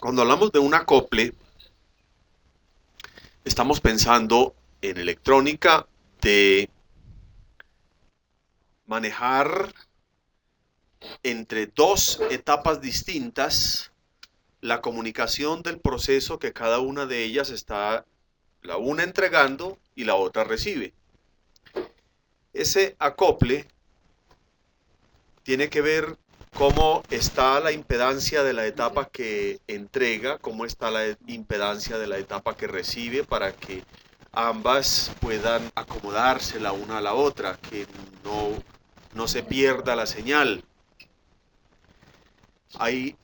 Cuando hablamos de un acople, estamos pensando en electrónica de manejar entre dos etapas distintas la comunicación del proceso que cada una de ellas está, la una entregando y la otra recibe. Ese acople tiene que ver cómo está la impedancia de la etapa que entrega, cómo está la impedancia de la etapa que recibe para que ambas puedan acomodarse la una a la otra, que no se pierda la señal. Hay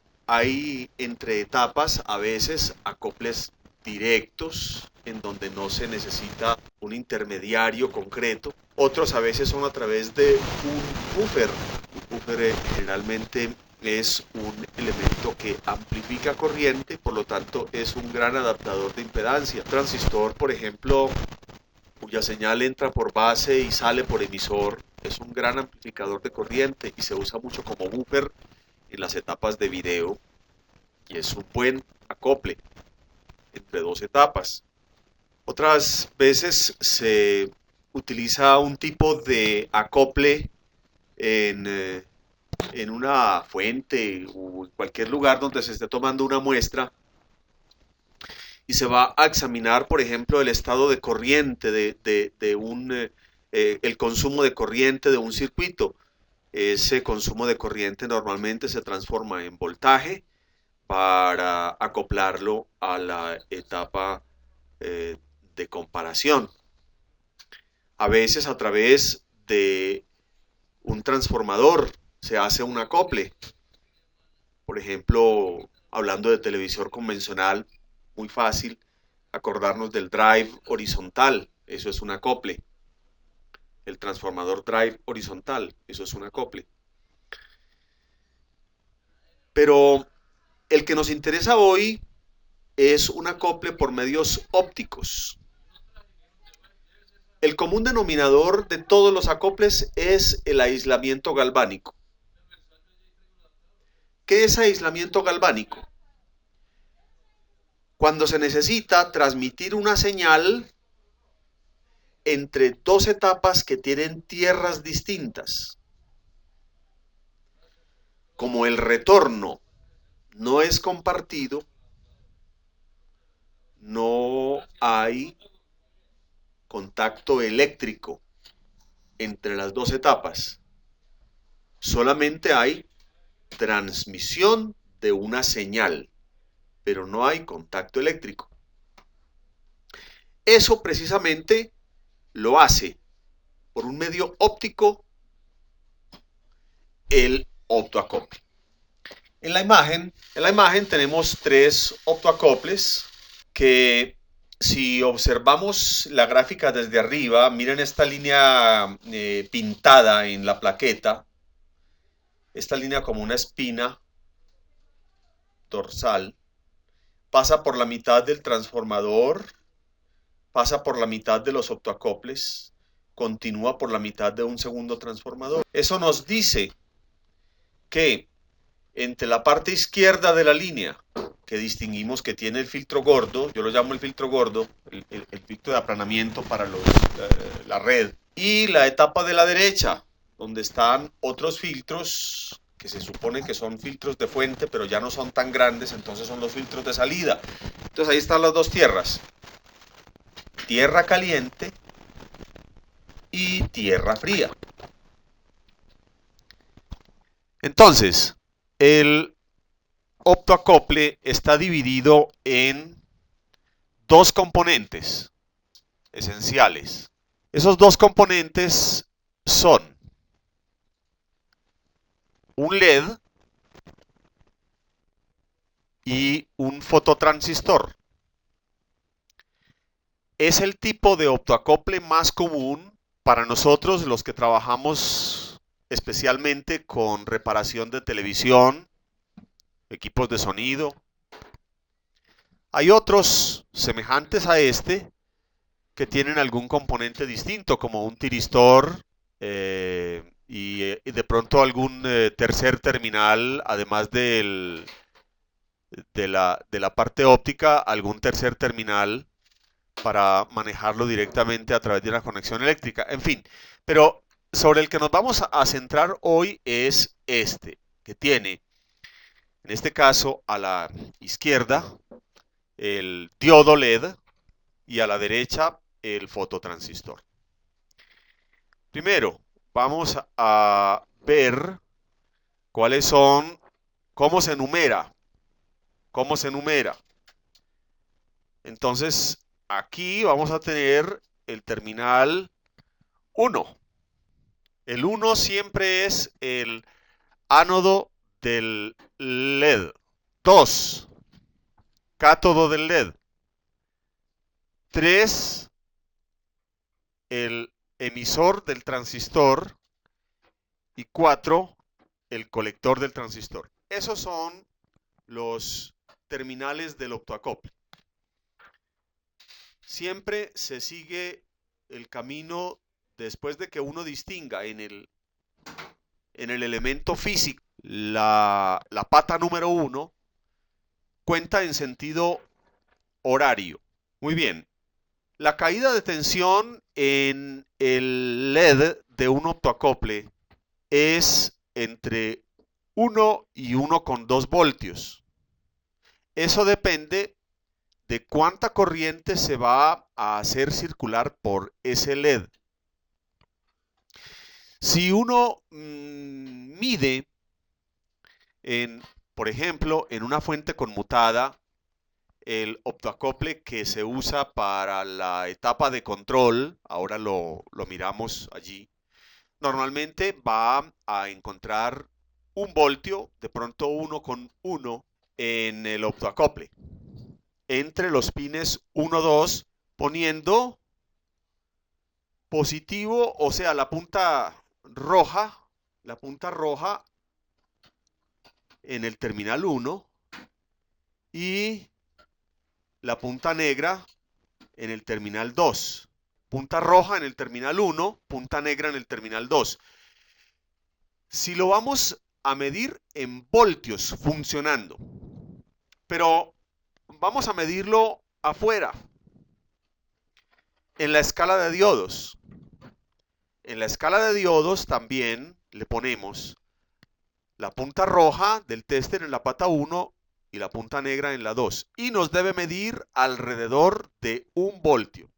entre etapas a veces acoples directos en donde no se necesita un intermediario concreto. Otros a veces son a través de un buffer. Un buffer generalmente es un elemento que amplifica corriente, por lo tanto es un gran adaptador de impedancia. Transistor, por ejemplo, cuya señal entra por base y sale por emisor, es un gran amplificador de corriente y se usa mucho como buffer en las etapas de video y es un buen acople entre dos etapas. Otras veces se utiliza un tipo de acople en una fuente o en cualquier lugar donde se esté tomando una muestra y se va a examinar, por ejemplo, el estado de corriente el consumo de corriente de un circuito. Ese consumo de corriente normalmente se transforma en voltaje para acoplarlo a la etapa de comparación. A veces a través de un transformador se hace un acople. Por ejemplo, hablando de televisor convencional, muy fácil acordarnos del drive horizontal, eso es un acople. El transformador drive horizontal, eso es un acople. Pero el que nos interesa hoy es un acople por medios ópticos. El común denominador de todos los acoples es el aislamiento galvánico. ¿Qué es aislamiento galvánico? Cuando se necesita transmitir una señal entre dos etapas que tienen tierras distintas. Como el retorno no es compartido, no hay contacto eléctrico entre las dos etapas. Solamente hay transmisión de una señal, pero no hay contacto eléctrico. Eso precisamente lo hace por un medio óptico el optoacople. En la imagen tenemos tres optoacoples que, si observamos la gráfica desde arriba, miren esta línea pintada en la plaqueta, esta línea como una espina dorsal, pasa por la mitad del transformador, pasa por la mitad de los optoacoples, continúa por la mitad de un segundo transformador. Eso nos dice que entre la parte izquierda de la línea, que distinguimos que tiene el filtro gordo, yo lo llamo el filtro gordo, el filtro de aplanamiento para la red, y la etapa de la derecha, donde están otros filtros que se supone que son filtros de fuente, pero ya no son tan grandes, entonces son los filtros de salida. Entonces ahí están las dos tierras, tierra caliente y tierra fría. Entonces, el optoacople está dividido en dos componentes esenciales. Esos dos componentes son un LED y un fototransistor. Es el tipo de optoacople más común para nosotros, los que trabajamos especialmente con reparación de televisión, equipos de sonido. Hay otros semejantes a este que tienen algún componente distinto, como un tiristor y de pronto algún tercer terminal, además del de la parte óptica a algún tercer terminal para manejarlo directamente a través de una conexión eléctrica. En fin, pero sobre el que nos vamos a centrar hoy es este, que tiene, en este caso, a la izquierda el diodo LED y a la derecha el fototransistor. Primero, vamos a ver cuáles son, cómo se numera. Entonces, aquí vamos a tener el terminal 1. El 1 siempre es el ánodo del LED. 2, cátodo del LED. 3, el emisor del transistor. Y 4, el colector del transistor. Esos son los terminales del optoacople. Siempre se sigue el camino después de que uno distinga en el elemento físico la pata número 1, cuenta en sentido horario. Muy bien. La caída de tensión en el LED de un optoacople es entre 1 y 1,2 voltios. Eso depende de cuánta corriente se va a hacer circular por ese LED. Si uno mide, por ejemplo, en una fuente conmutada, el optoacople que se usa para la etapa de control, ahora lo miramos allí, normalmente va a encontrar 1 voltio, de pronto 1,1 en el optoacople, entre los pines 1, 2, poniendo positivo, o sea, la punta roja en el terminal 1 y la punta negra en el terminal 2. Punta roja en el terminal 1, punta negra en el terminal 2. Si lo vamos a medir en voltios funcionando, pero vamos a medirlo afuera, en la escala de diodos. En la escala de diodos también le ponemos la punta roja del tester en la pata 1 y la punta negra en la 2. Y nos debe medir alrededor de 1 voltio.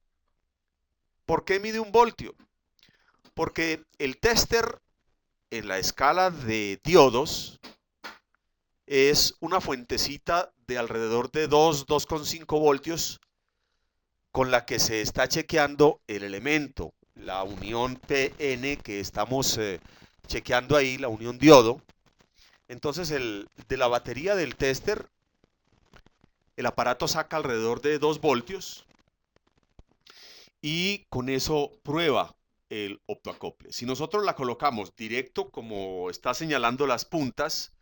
¿Por qué mide 1 voltio? Porque el tester en la escala de diodos es una fuentecita de alrededor de 2,5 voltios con la que se está chequeando el elemento, la unión PN que estamos chequeando ahí, la unión diodo. Entonces de la batería del tester, el aparato saca alrededor de 2 voltios y con eso prueba el optoacople. Si nosotros la colocamos directo como está señalando las puntas,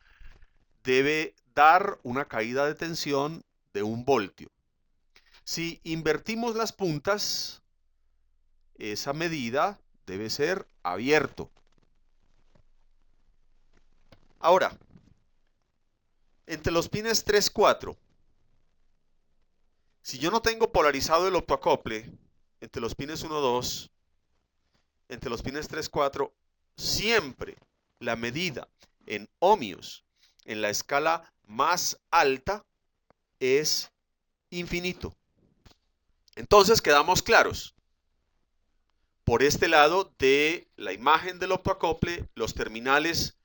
debe dar una caída de tensión de 1 voltio. Si invertimos las puntas, esa medida debe ser abierto. Ahora, entre los pines 3, 4, si yo no tengo polarizado el optoacople, entre los pines 1, 2, entre los pines 3, 4, siempre la medida en ohmios en la escala más alta es infinito. Entonces quedamos claros. Por este lado de la imagen del optoacople, los terminales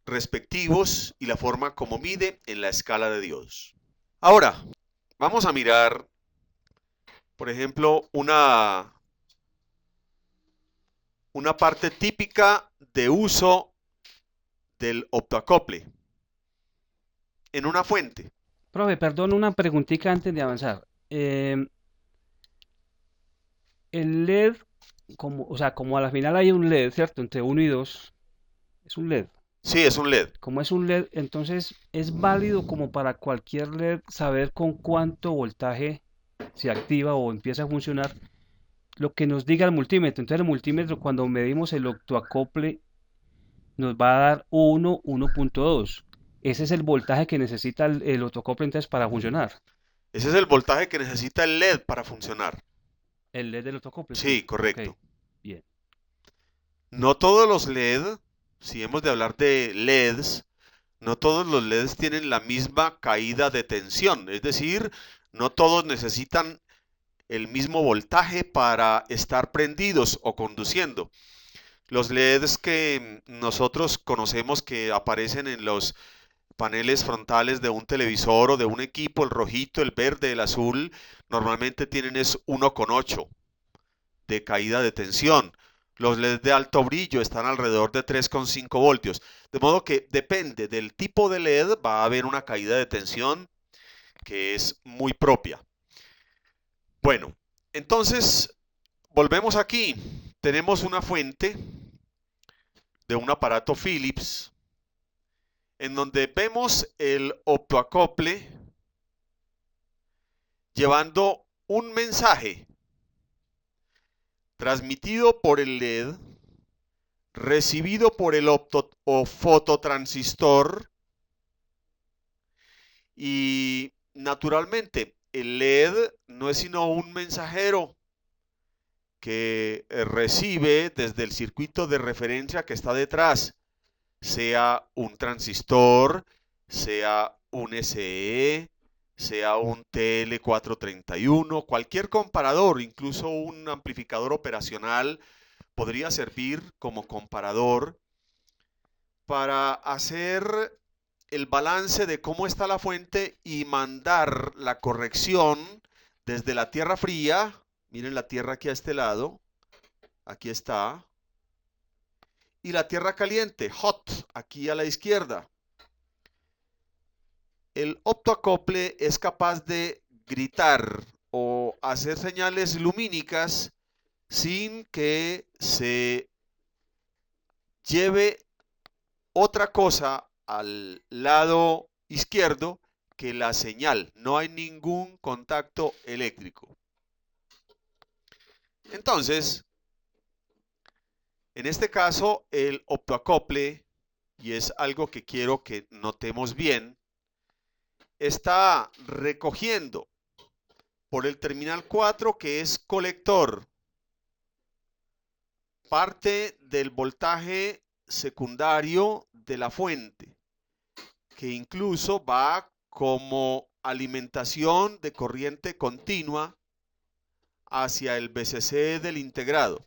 respectivos y la forma como mide en la escala de diodos. Ahora, vamos a mirar, por ejemplo, una parte típica de uso del optoacople en una fuente. Profe, perdón, una preguntita antes de avanzar. El LED, o sea, como a la final hay un LED, ¿cierto? Entre 1 y 2, es un LED. Sí, es un LED. Como es un LED, entonces es válido como para cualquier LED saber con cuánto voltaje se activa o empieza a funcionar lo que nos diga el multímetro. Entonces el multímetro cuando medimos el octoacople nos va a dar 1, 1.2. Ese es el voltaje que necesita el autoacople entonces para funcionar. Ese es el voltaje que necesita el LED para funcionar. El LED del autoacople, Sí, sí. Ok, correcto. bien. No todos los LED, si hemos de hablar de LEDs, no todos los LEDs tienen la misma caída de tensión. Es decir, no todos necesitan el mismo voltaje para estar prendidos o conduciendo. Los LEDs que nosotros conocemos que aparecen en los paneles frontales de un televisor o de un equipo, el rojito, el verde, el azul, normalmente tienen es 1,8 de caída de tensión. Los LEDs de alto brillo están alrededor de 3,5 voltios. De modo que depende del tipo de LED, va a haber una caída de tensión que es muy propia. Bueno, entonces volvemos aquí. Tenemos una fuente de un aparato Philips en donde vemos el optoacople llevando un mensaje transmitido por el LED, recibido por el o fototransistor y naturalmente el LED no es sino un mensajero que recibe desde el circuito de referencia que está detrás, sea un transistor, sea un SE, sea un TL431, cualquier comparador, incluso un amplificador operacional, podría servir como comparador para hacer el balance de cómo está la fuente y mandar la corrección desde la tierra fría. Miren la tierra aquí a este lado, aquí está, y la tierra caliente, hot, aquí a la izquierda. El optoacople es capaz de gritar o hacer señales lumínicas sin que se lleve otra cosa al lado izquierdo que la señal. No hay ningún contacto eléctrico. Entonces, en este caso, el optoacople, y es algo que quiero que notemos bien, está recogiendo por el terminal 4, que es colector, parte del voltaje secundario de la fuente, que incluso va como alimentación de corriente continua hacia el VCC del integrado.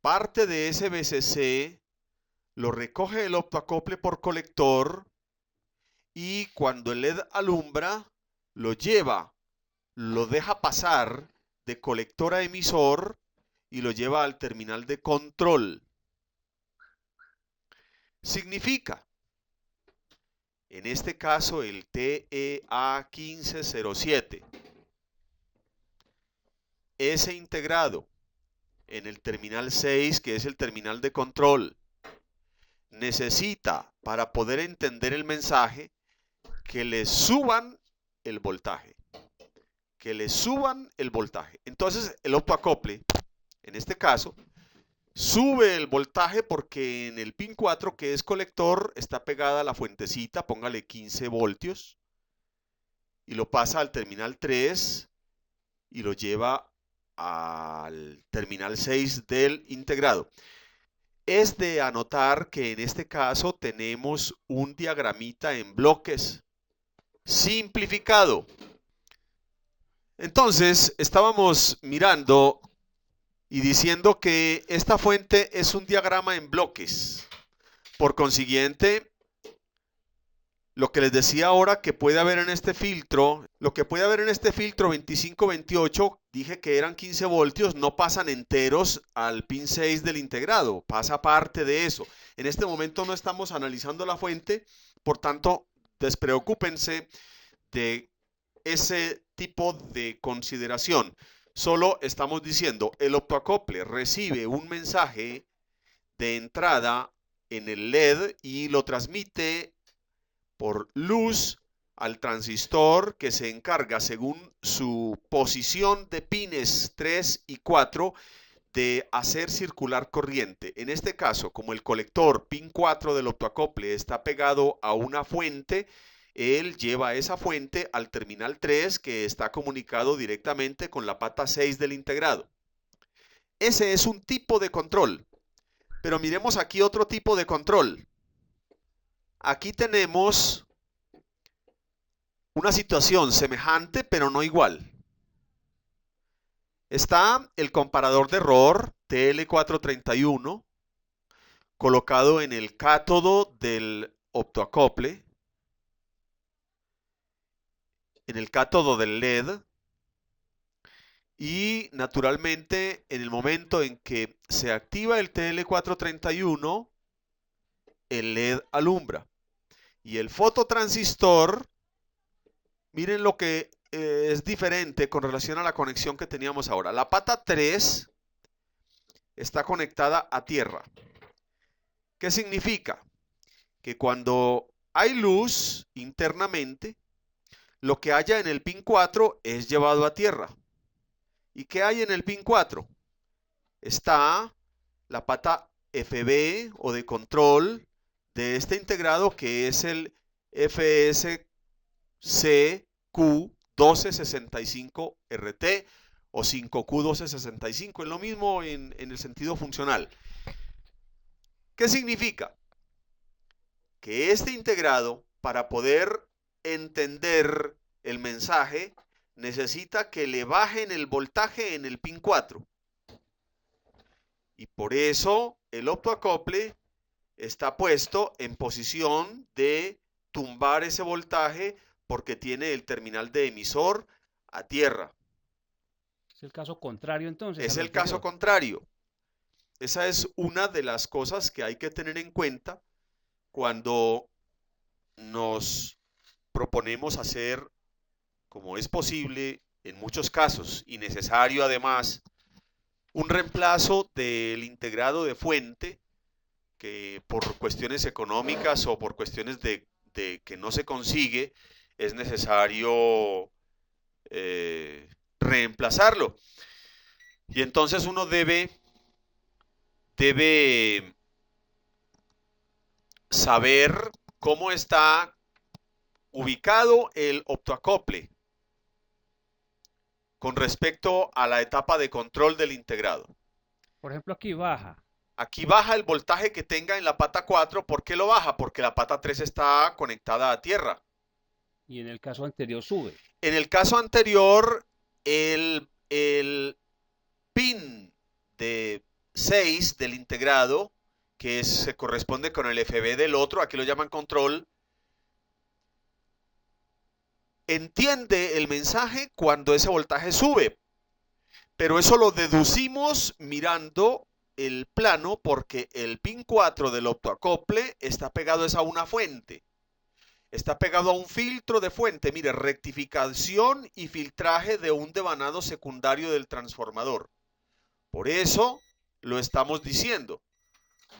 Parte de ese VCC lo recoge el optoacople por colector y cuando el LED alumbra, lo lleva, lo deja pasar de colector a emisor y lo lleva al terminal de control. Significa, en este caso, el TEA1507, ese integrado en el terminal 6, que es el terminal de control, necesita, para poder entender el mensaje, que le suban el voltaje. Que le suban el voltaje. Entonces, el optoacople, en este caso, sube el voltaje porque en el pin 4, que es colector, está pegada la fuentecita, póngale 15 voltios, y lo pasa al terminal 3 y lo lleva al terminal 6 del integrado. Es de anotar que en este caso tenemos un diagramita en bloques simplificado. Entonces, estábamos mirando y diciendo que esta fuente es un diagrama en bloques. Por consiguiente, lo que les decía ahora que puede haber en este filtro, lo que puede haber en este filtro 25-28, dije que eran 15 voltios, no pasan enteros al pin 6 del integrado, pasa parte de eso. En este momento no estamos analizando la fuente, por tanto, despreocúpense de ese tipo de consideración. Solo estamos diciendo, el optoacople recibe un mensaje de entrada en el LED y lo transmite por luz al transistor, que se encarga, según su posición de pines 3 y 4, de hacer circular corriente. En este caso, como el colector pin 4 del optoacople está pegado a una fuente, él lleva esa fuente al terminal 3 que está comunicado directamente con la pata 6 del integrado. Ese es un tipo de control. Pero miremos aquí otro tipo de control. Aquí tenemos una situación semejante, pero no igual. Está el comparador de error TL431 colocado en el cátodo del optoacople, en el cátodo del LED, y naturalmente en el momento en que se activa el TL431, el LED alumbra. Y el fototransistor, miren lo que es diferente con relación a la conexión que teníamos ahora. La pata 3 está conectada a tierra. ¿Qué significa? Que cuando hay luz internamente, lo que haya en el pin 4 es llevado a tierra. ¿Y qué hay en el pin 4? Está la pata FB o de control de este integrado, que es el FSCQ1265RT o 5Q1265. Es lo mismo en el sentido funcional. ¿Qué significa? Que este integrado, para poder entender el mensaje, necesita que le bajen el voltaje en el pin 4. Y por eso el optoacople está puesto en posición de tumbar ese voltaje, porque tiene el terminal de emisor a tierra. Es el caso contrario entonces. Es el caso contrario. Esa es una de las cosas que hay que tener en cuenta cuando nos proponemos hacer, como es posible en muchos casos y necesario además, un reemplazo del integrado de fuente que por cuestiones económicas o por cuestiones de que no se consigue, es necesario reemplazarlo. Y entonces uno debe saber cómo está ubicado el optoacople con respecto a la etapa de control del integrado. Por ejemplo, aquí baja. Aquí baja el voltaje que tenga en la pata 4. ¿Por qué lo baja? Porque la pata 3 está conectada a tierra. Y en el caso anterior sube. En el caso anterior, el pin de 6 del integrado, que se corresponde con el FB del otro, aquí lo llaman control, entiende el mensaje cuando ese voltaje sube. Pero eso lo deducimos mirando el plano, porque el pin 4 del optoacople está pegado a una fuente. Está pegado a un filtro de fuente. Mire, rectificación y filtraje de un devanado secundario del transformador. Por eso lo estamos diciendo.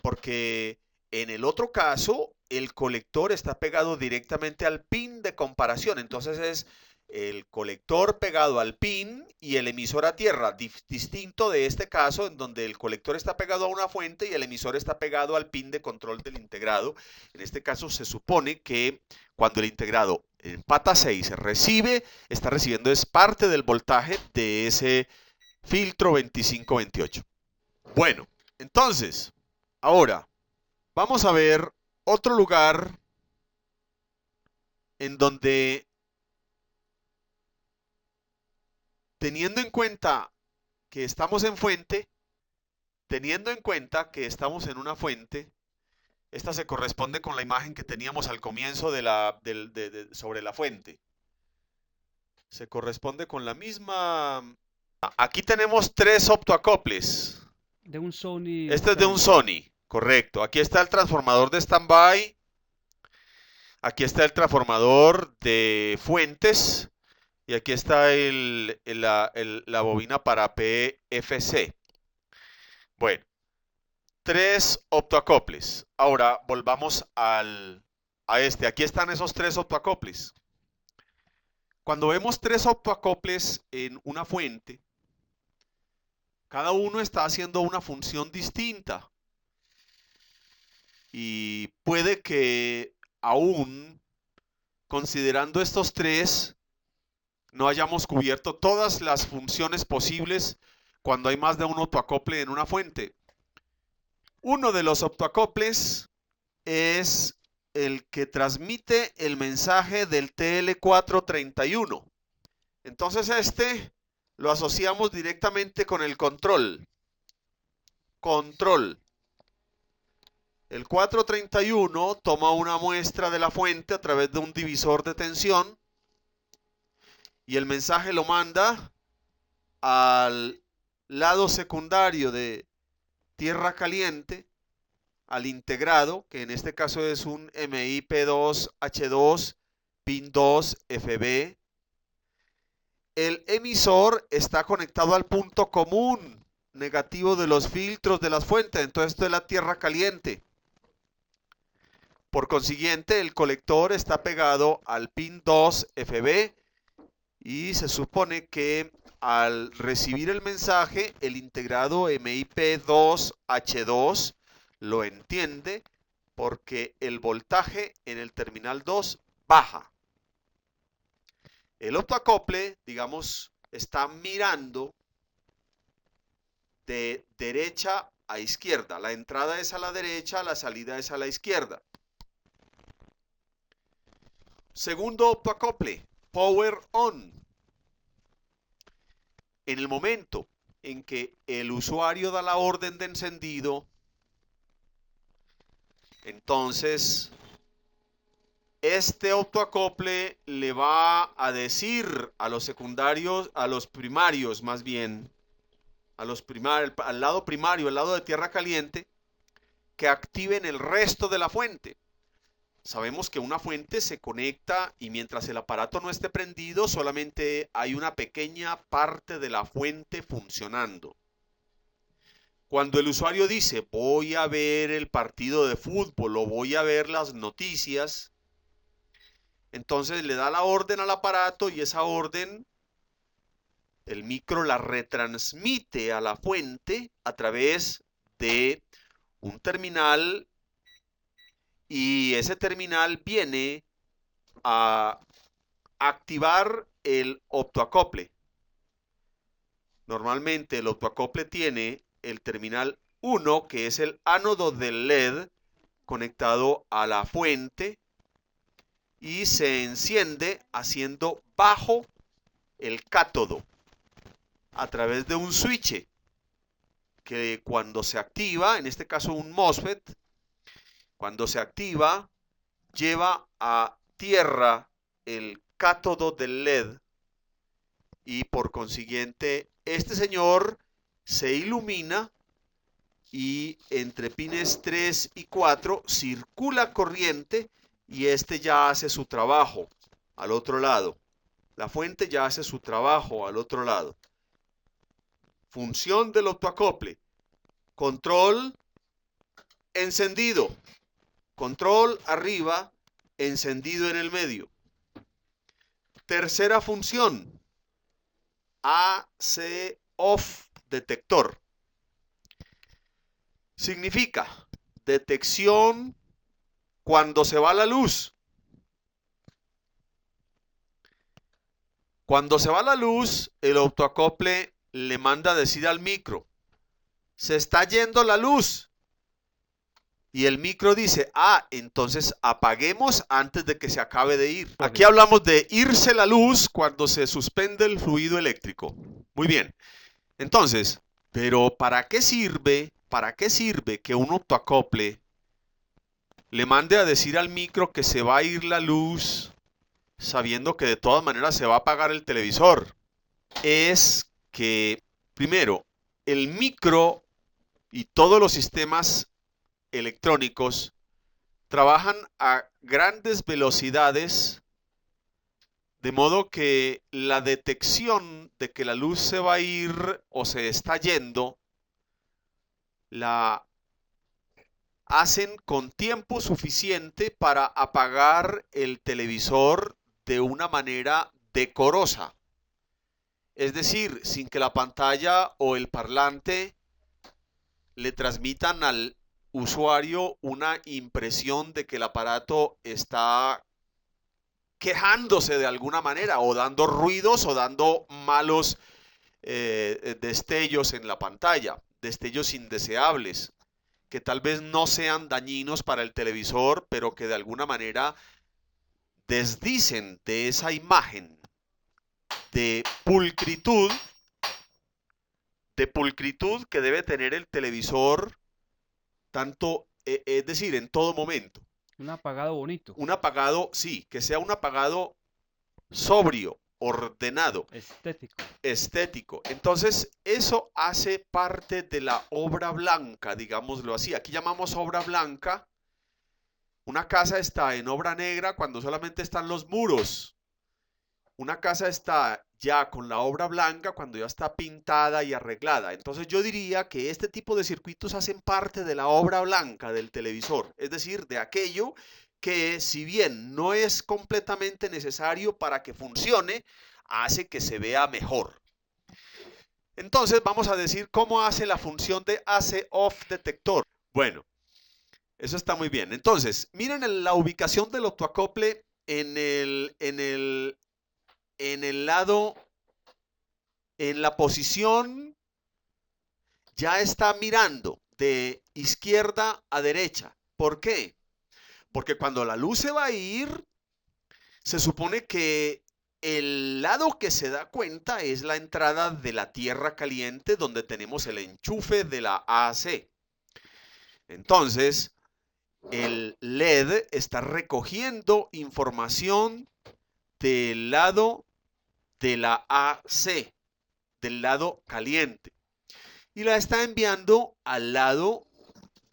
Porque en el otro caso, el colector está pegado directamente al pin de comparación. Entonces es el colector pegado al pin y el emisor a tierra, distinto de este caso en donde el colector está pegado a una fuente y el emisor está pegado al pin de control del integrado. En este caso se supone que cuando el integrado en pata 6 recibe, está recibiendo es parte del voltaje de ese filtro 2528. Bueno, entonces, ahora vamos a ver otro lugar en donde, teniendo en cuenta que estamos en fuente, teniendo en cuenta que estamos en una fuente, esta se corresponde con la imagen que teníamos al comienzo sobre la fuente. Se corresponde con la misma. Aquí tenemos 3 optoacoples. De un Sony. Este es de un Sony, correcto. Aquí está el transformador de standby. Aquí está el transformador de fuentes. Y aquí está la bobina para PFC. Bueno, 3 optoacoples. Ahora volvamos a este. Aquí están esos 3 optoacoples. Cuando vemos 3 optoacoples en una fuente, Cada uno está haciendo una función distinta. Y puede que aún considerando estos tres, no hayamos cubierto todas las funciones posibles cuando hay más de un optoacople en una fuente. Uno de los optoacoples es el que transmite el mensaje del TL431. Entonces este lo asociamos directamente con el control. Control. El 431 toma una muestra de la fuente a través de un divisor de tensión y el mensaje lo manda al lado secundario de tierra caliente, al integrado, que en este caso es un MIP2H2 PIN 2 FB. El emisor está conectado al punto común negativo de los filtros de las fuentes, entonces esto es la tierra caliente. Por consiguiente, el colector está pegado al pin 2 FB y se supone que al recibir el mensaje, el integrado MIP2H2 lo entiende porque el voltaje en el terminal 2 baja. El optoacople, digamos, está mirando de derecha a izquierda. La entrada es a la derecha, la salida es a la izquierda. Segundo optoacople, power on. En el momento en que el usuario da la orden de encendido, entonces este optoacople le va a decir a los secundarios, a los primarios más bien, al lado primario, al lado de tierra caliente, que activen el resto de la fuente. Sabemos que una fuente se conecta y mientras el aparato no esté prendido, solamente hay una pequeña parte de la fuente funcionando. Cuando el usuario dice, voy a ver el partido de fútbol o voy a ver las noticias, entonces le da la orden al aparato y esa orden, el micro la retransmite a la fuente a través de un terminal y ese terminal viene a activar el optoacople. Normalmente el optoacople tiene el terminal 1, que es el ánodo del LED conectado a la fuente y se enciende haciendo bajo el cátodo a través de un switch que cuando se activa, en este caso un MOSFET, cuando se activa lleva a tierra el cátodo del LED y por consiguiente este señor se ilumina y entre pines 3 y 4 circula corriente y este ya hace su trabajo al otro lado. La fuente ya hace su trabajo al otro lado. Función del optoacople. Control, encendido. Control arriba, encendido en el medio. Tercera función. AC off detector. Significa detección cuando se va la luz. Cuando se va la luz, el optoacople le manda a decir al micro, se está yendo la luz. Y el micro dice, entonces apaguemos antes de que se acabe de ir. Aquí hablamos de irse la luz cuando se suspende el fluido eléctrico. Muy bien. Entonces, pero ¿para qué sirve que un optoacople le mande a decir al micro que se va a ir la luz sabiendo que de todas maneras se va a apagar el televisor? Es que, primero, el micro y todos los sistemas electrónicos trabajan a grandes velocidades, de modo que la detección de que la luz se va a ir o se está yendo, la hacen con tiempo suficiente para apagar el televisor de una manera decorosa. Es decir, sin que la pantalla o el parlante le transmitan al usuario una impresión de que el aparato está quejándose de alguna manera o dando ruidos o dando malos destellos en la pantalla, destellos indeseables, que tal vez no sean dañinos para el televisor, pero que de alguna manera desdicen de esa imagen de pulcritud que debe tener el televisor, tanto, es decir, en todo momento. Un apagado bonito, Un apagado, sí, que sea un apagado sobrio, ordenado, estético. estético. Entonces, eso hace parte de la obra blanca, digámoslo así. Aquí llamamos obra blanca. Una casa está en obra negra cuando solamente están los muros. Una casa está ya con la obra blanca cuando ya está pintada y arreglada. Entonces yo diría que este tipo de circuitos hacen parte de la obra blanca del televisor, es decir, de aquello que, si bien no es completamente necesario para que funcione, hace que se vea mejor. Entonces vamos a decir cómo hace la función de AC-OFF detector. Bueno, eso está muy bien. Entonces, miren la ubicación del optoacople en el lado, en la posición, ya está mirando de izquierda a derecha. ¿Por qué? Porque cuando la luz se va a ir, se supone que el lado que se da cuenta es la entrada de la tierra caliente donde tenemos el enchufe de la AC. Entonces, el LED está recogiendo información del lado de la AC, del lado caliente, y la está enviando al lado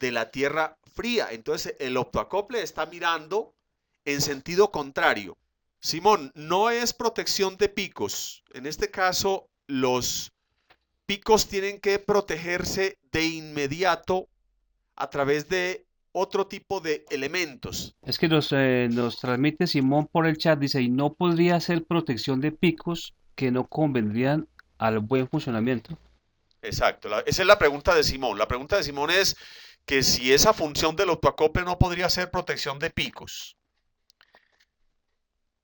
de la tierra fría. Entonces el optoacople está mirando en sentido contrario. Simón, no es protección de picos. En este caso, los picos tienen que protegerse de inmediato a través de otro tipo de elementos. Es que nos transmite Simón por el chat, dice, y no podría ser protección de picos que no convendrían al buen funcionamiento. Exacto, esa es la pregunta de Simón. La pregunta de Simón es que si esa función del autoacople no podría ser protección de picos.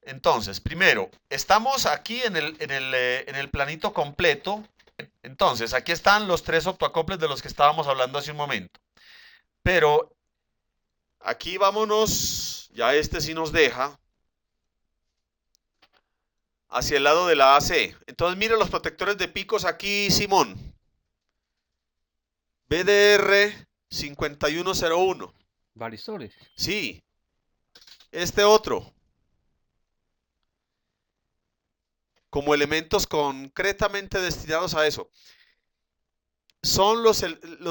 Entonces, primero, estamos aquí en el planito completo. Entonces, aquí están los tres optoacoples de los que estábamos hablando hace un momento. Pero aquí vámonos, ya este sí nos deja, hacia el lado de la AC. Entonces, miren los protectores de picos aquí, Simón. BDR 5101. Varistores. Sí. Este otro. Como elementos concretamente destinados a eso. Son los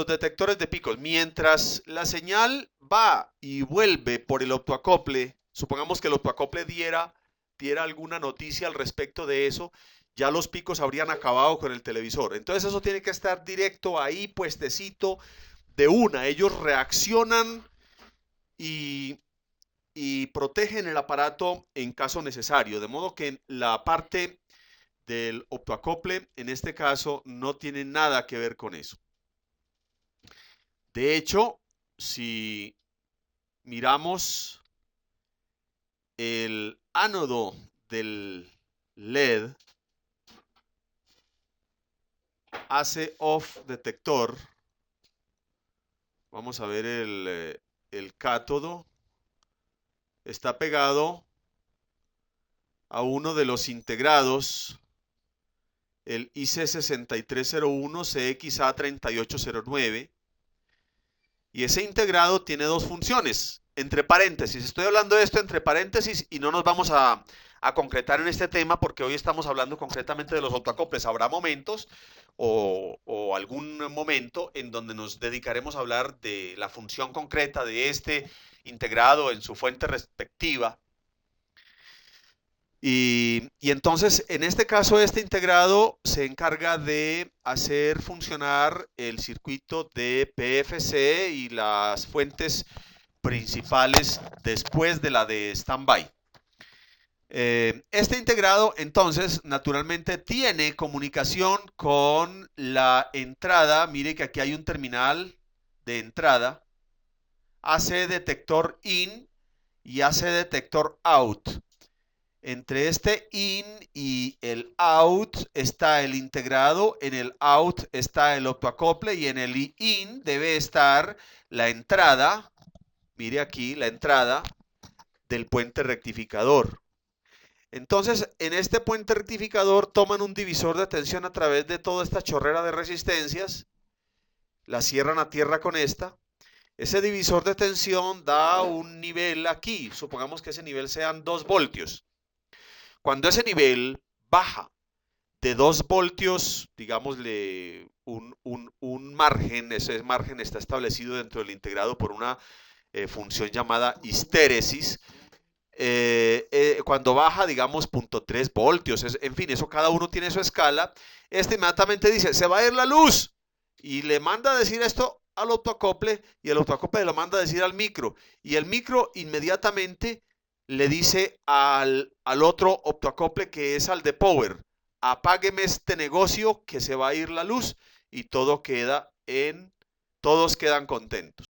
detectores de picos. Mientras la señal va y vuelve por el optoacople, supongamos que el optoacople diera alguna noticia al respecto de eso, ya los picos habrían acabado con el televisor. Entonces eso tiene que estar directo ahí, puestecito de una. Ellos reaccionan y protegen el aparato en caso necesario. De modo que la parte del optoacople, en este caso, no tiene nada que ver con eso. De hecho, si miramos el ánodo del LED, hace off detector. Vamos a ver el cátodo. Está pegado a uno de los integrados, el IC6301 CXA3809. Y ese integrado tiene dos funciones. Entre paréntesis, estoy hablando de esto entre paréntesis y no nos vamos a concretar en este tema porque hoy estamos hablando concretamente de los autoacoples. Habrá momentos o algún momento en donde nos dedicaremos a hablar de la función concreta de este integrado en su fuente respectiva. Y entonces, en este caso, este integrado se encarga de hacer funcionar el circuito de PFC y las fuentes principales después de la de standby. Este integrado, entonces, naturalmente tiene comunicación con la entrada. Mire que aquí hay un terminal de entrada. Hace detector in y hace detector out. Entre este in y el out está el integrado, en el out está el optoacople y en el in debe estar la entrada. Mire aquí la entrada del puente rectificador. Entonces, en este puente rectificador toman un divisor de tensión a través de toda esta chorrera de resistencias, la cierran a tierra con esta. Ese divisor de tensión da un nivel aquí, supongamos que ese nivel sean 2 voltios. Cuando ese nivel baja de 2 voltios, digámosle un margen, ese margen está establecido dentro del integrado por una función llamada histéresis. Cuando baja, digamos, 0.3 voltios, en fin, eso cada uno tiene su escala. Este inmediatamente dice, se va a ir la luz, y le manda a decir esto al autoacople, y el autoacople lo manda a decir al micro, y el micro inmediatamente le dice al otro optoacople, que es al de power, apágueme este negocio que se va a ir la luz, y todos quedan contentos.